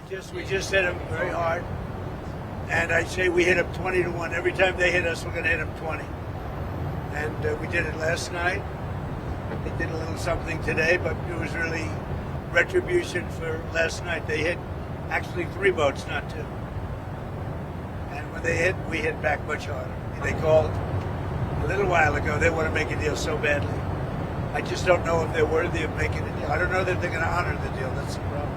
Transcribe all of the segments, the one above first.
We just hit them very hard, and I'd say we hit them 20-1. Every time they hit us, we're going to hit them 20. And we did it last night. They did a little something today, but it was really retribution for last night. They hit actually 3 boats, not 2. And when they hit, we hit back much harder. They called a little while ago. They want to make a deal so badly. I just don't know if they're worthy of making a deal. I don't know that they're going to honor the deal. That's the problem.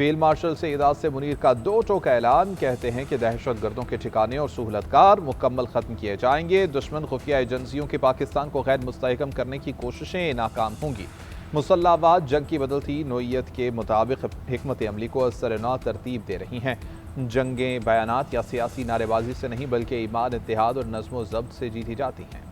Field marshal Saeed Asim Munir کا 2 ٹوک اعلان، کہتے ہیں کہ دہشت گردوں کے ٹھکانے اور سہولت کار مکمل ختم کیے جائیں گے، دشمن خفیہ ایجنسیوں کی پاکستان کو غیر مستحکم کرنے کی کوششیں ناکام ہوں گی۔ مسلح افواج جنگ کی بدلتی نوعیت کے مطابق حکمت عملی کو اثر نو ترتیب دے رہی ہیں۔ جنگیں بیانات یا سیاسی نعرے بازی سے نہیں بلکہ ایمان، اتحاد اور نظم و ضبط سے جیتی جاتی ہیں۔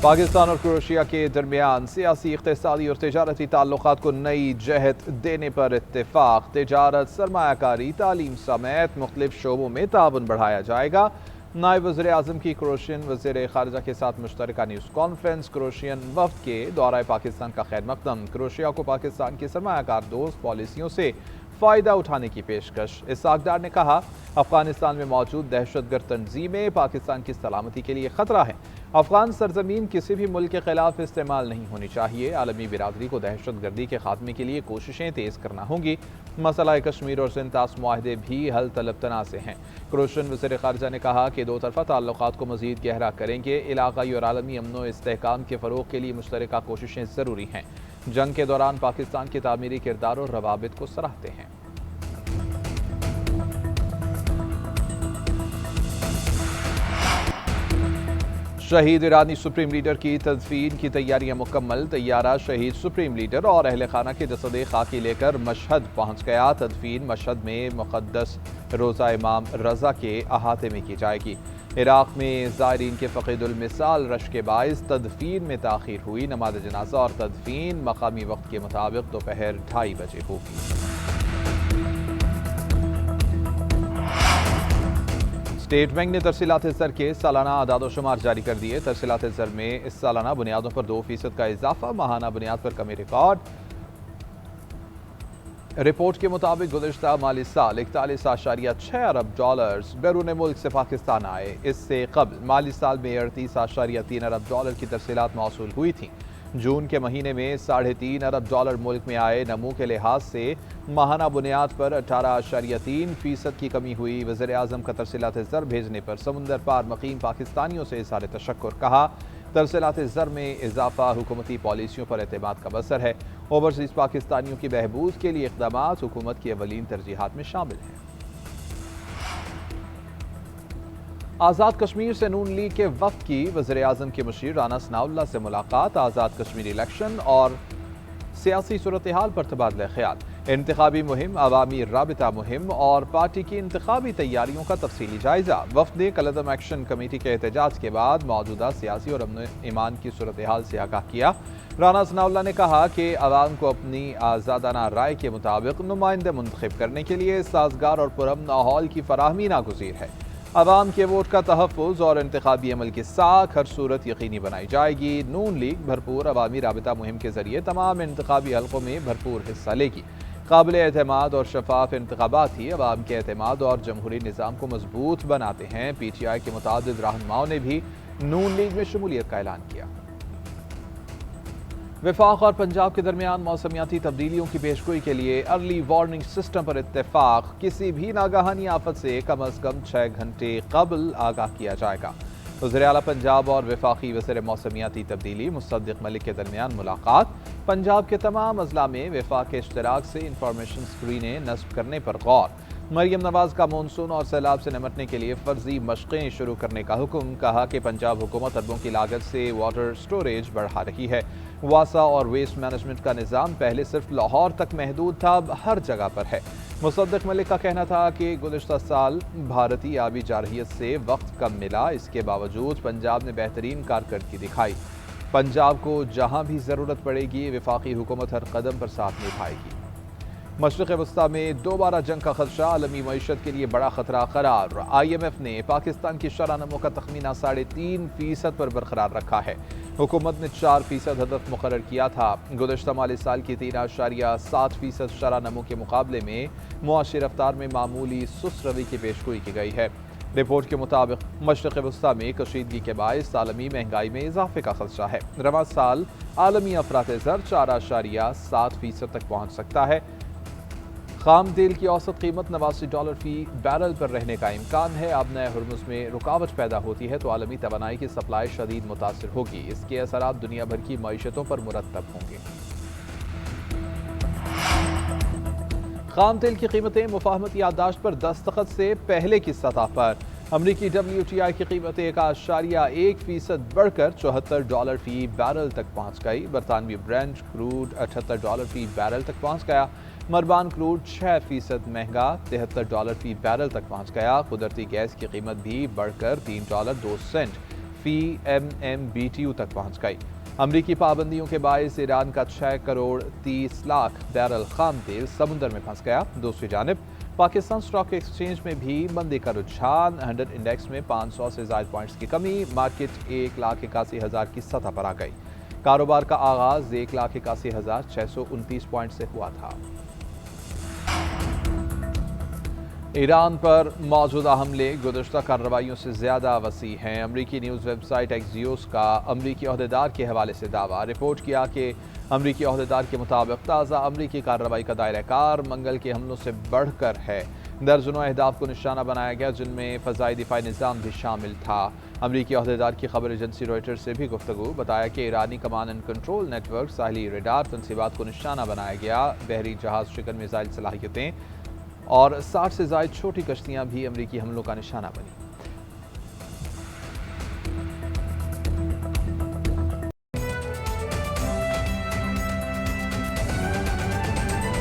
پاکستان اور کروشیا کے درمیان سیاسی، اقتصادی اور تجارتی تعلقات کو نئی جہت دینے پر اتفاق، تجارت، سرمایہ کاری، تعلیم سمیت مختلف شعبوں میں تعاون بڑھایا جائے گا۔ نائب وزیر اعظم کی کروشین وزیر خارجہ کے ساتھ مشترکہ نیوز کانفرنس۔ کروشین وفد کے دورہ پاکستان کا خیر مقدم، کروشیا کو پاکستان کی سرمایہ کار دوست پالیسیوں سے فائدہ اٹھانے کی پیشکش۔ اسحاق ڈار نے کہا، افغانستان میں موجود دہشت گرد تنظیمیں پاکستان کی سلامتی کے لیے خطرہ ہیں۔ افغان سرزمین کسی بھی ملک کے خلاف استعمال نہیں ہونی چاہیے۔ عالمی برادری کو دہشت گردی کے خاتمے کے لیے کوششیں تیز کرنا ہوں گی۔ مسئلہ کشمیر اور سنتاس معاہدے بھی حل طلب تنازع ہیں۔ کروشین وزیر خارجہ نے کہا کہ 2 طرفہ تعلقات کو مزید گہرا کریں گے۔ علاقائی اور عالمی امن و استحکام کے فروغ کے لیے مشترکہ کوششیں ضروری ہیں۔ جنگ کے دوران پاکستان کے تعمیری کردار اور روابط کو سراہتے ہیں۔ شہید ایرانی سپریم لیڈر کی تدفین کی تیاریاں مکمل، طیارہ شہید سپریم لیڈر اور اہل خانہ کے جسد خاکی لے کر مشہد پہنچ گیا۔ تدفین مشہد میں مقدس روضہ امام رضا کے احاطے میں کی جائے گی۔ عراق میں زائرین کے فقید المثال رش کے باعث تدفین میں تاخیر ہوئی۔ نماز جنازہ اور تدفین مقامی وقت کے مطابق دوپہر 2:30 بجے ہوگی۔ اسٹیٹ بینک نے ترسیلات زر کے سالانہ اعداد و شمار جاری کر دیے۔ ترسیلات زر میں اس سالانہ بنیادوں پر 2% کا اضافہ، ماہانہ بنیاد پر کمی ریکارڈ۔ رپورٹ کے مطابق گزشتہ مالی سال 41.6 ارب ڈالرز بیرون ملک سے پاکستان آئے۔ اس سے قبل مالی سال میں 38.3 ارب ڈالر کی ترسیلات موصول ہوئی تھیں۔ جون کے مہینے میں 3.5 ارب ڈالر ملک میں آئے۔ نمو کے لحاظ سے ماہانہ بنیاد پر 18.3% کی کمی ہوئی۔ وزیر اعظم کا ترسیلات زر بھیجنے پر سمندر پار مقیم پاکستانیوں سے اظہار تشکر، کہا ترسیلات زر میں اضافہ حکومتی پالیسیوں پر اعتماد کا بصر ہے۔ اوورسیز پاکستانیوں کی بہبود کے لیے اقدامات حکومت کی اولین ترجیحات میں شامل ہیں۔ آزاد کشمیر سے نون لیگ کے وفد کی وزیر اعظم کے مشیر رانا ثناءاللہ سے ملاقات۔ آزاد کشمیر الیکشن اور سیاسی صورتحال پر تبادلہ خیال، انتخابی مہم، عوامی رابطہ مہم اور پارٹی کی انتخابی تیاریوں کا تفصیلی جائزہ۔ وفد نے کلعدم ایکشن کمیٹی کے احتجاج کے بعد موجودہ سیاسی اور امن و ایمان کی صورتحال سے آگاہ کیا۔ رانا ثناءاللہ نے کہا کہ عوام کو اپنی آزادانہ رائے کے مطابق نمائندے منتخب کرنے کے لیے سازگار اور پرامن ماحول کی فراہمی ناگزیر ہے۔ عوام کے ووٹ کا تحفظ اور انتخابی عمل کی ساکھ ہر صورت یقینی بنائی جائے گی۔ نون لیگ بھرپور عوامی رابطہ مہم کے ذریعے تمام انتخابی حلقوں میں بھرپور حصہ لے گی۔ قابل اعتماد اور شفاف انتخابات ہی عوام کے اعتماد اور جمہوری نظام کو مضبوط بناتے ہیں۔ پی ٹی آئی کے متعدد رہنماؤں نے بھی نون لیگ میں شمولیت کا اعلان کیا۔ وفاق اور پنجاب کے درمیان موسمیاتی تبدیلیوں کی پیشگوئی کے لیے ارلی وارننگ سسٹم پر اتفاق، کسی بھی ناگہانی آفت سے کم از کم 6 گھنٹے قبل آگاہ کیا جائے گا۔ وزیر اعلیٰ پنجاب اور وفاقی وزیر موسمیاتی تبدیلی مصدق ملک کے درمیان ملاقات۔ پنجاب کے تمام اضلاع میں وفاق کے اشتراک سے انفارمیشن اسکرینیں نصب کرنے پر غور۔ مریم نواز کا مونسون اور سیلاب سے نمٹنے کے لیے فرضی مشقیں شروع کرنے کا حکم، کہا کہ پنجاب حکومت اربوں کی لاگت سے واٹر سٹوریج بڑھا رہی ہے۔ واسا اور ویسٹ مینجمنٹ کا نظام پہلے صرف لاہور تک محدود تھا، اب ہر جگہ پر ہے۔ مصدق ملک کا کہنا تھا کہ گزشتہ سال بھارتی آبی جارحیت سے وقت کم ملا، اس کے باوجود پنجاب نے بہترین کارکردگی دکھائی۔ پنجاب کو جہاں بھی ضرورت پڑے گی وفاقی حکومت ہر قدم پر ساتھ نبھائے گی۔ مشرق وسطیٰ میں دوبارہ جنگ کا خدشہ عالمی معیشت کے لیے بڑا خطرہ قرار۔ آئی ایم ایف نے پاکستان کی شرح نمو کا تخمینہ 3.5% پر برقرار رکھا ہے۔ حکومت نے 4% ہدف مقرر کیا تھا۔ گزشتہ مالی سال کی 3.7% شرح نمو کے مقابلے میں معاشی رفتار میں معمولی سست روی کی پیشگوئی کی گئی ہے۔ رپورٹ کے مطابق مشرق وسطیٰ میں کشیدگی کے باعث عالمی مہنگائی میں اضافے کا خدشہ ہے۔ رواں سال عالمی افراط زر 4.7% تک پہنچ سکتا ہے۔ خام تیل کی اوسط قیمت $89 فی بیرل پر رہنے کا امکان ہے۔ اب نئے ہرمز میں رکاوٹ پیدا ہوتی ہے تو عالمی توانائی کی سپلائی شدید متاثر ہوگی۔ اس کے اثرات دنیا بھر کی معیشتوں پر مرتب ہوں گے۔ خام تیل کی قیمتیں مفاہمتی یادداشت پر دستخط سے پہلے کی سطح پر۔ امریکی WTI کی قیمت 1.1% بڑھ کر $74 فی بیرل تک پہنچ گئی۔ برطانوی برنٹ کروڈ $78 فی بیرل تک پہنچ گیا۔ مربان کروڈ 6% مہنگا $73 فی بیرل تک پہنچ گیا۔ قدرتی گیس کی قیمت بھی بڑھ کر $3.02 فی MMBTU تک پہنچ گئی۔ امریکی پابندیوں کے باعث ایران کا 6 کروڑ 30 لاکھ بیرل خام تیل سمندر میں پھنس گیا۔ دوسری جانب پاکستان اسٹاک ایکسچینج میں بھی مندی کا رجحان، 100 انڈیکس میں 500 سے زائد پوائنٹس کی کمی، مارکیٹ 1,81,000 کی سطح پر آ گئی۔ کاروبار کا آغاز 1,81,629 پوائنٹ سے ہوا تھا۔ ایران پر موجودہ حملے گزشتہ کارروائیوں سے زیادہ وسیع ہیں۔ امریکی نیوز ویب سائٹ ایکزیوس کا امریکی عہدیدار کے حوالے سے دعویٰ رپورٹ کیا کہ امریکی عہدیدار کے مطابق تازہ امریکی کارروائی کا دائرہ کار منگل کے حملوں سے بڑھ کر ہے۔ درجنوں اہداف کو نشانہ بنایا گیا جن میں فضائی دفاعی نظام بھی شامل تھا۔ امریکی عہدیدار کی خبر ایجنسی روئٹرز سے بھی گفتگو بتایا کہ ایرانی command and control network, ساحلی ریڈار تنصیبات کو نشانہ بنایا گیا۔ بحری جہاز شکن میزائل صلاحیتیں اور 60 سے زائد چھوٹی کشتیاں بھی امریکی حملوں کا نشانہ بنی۔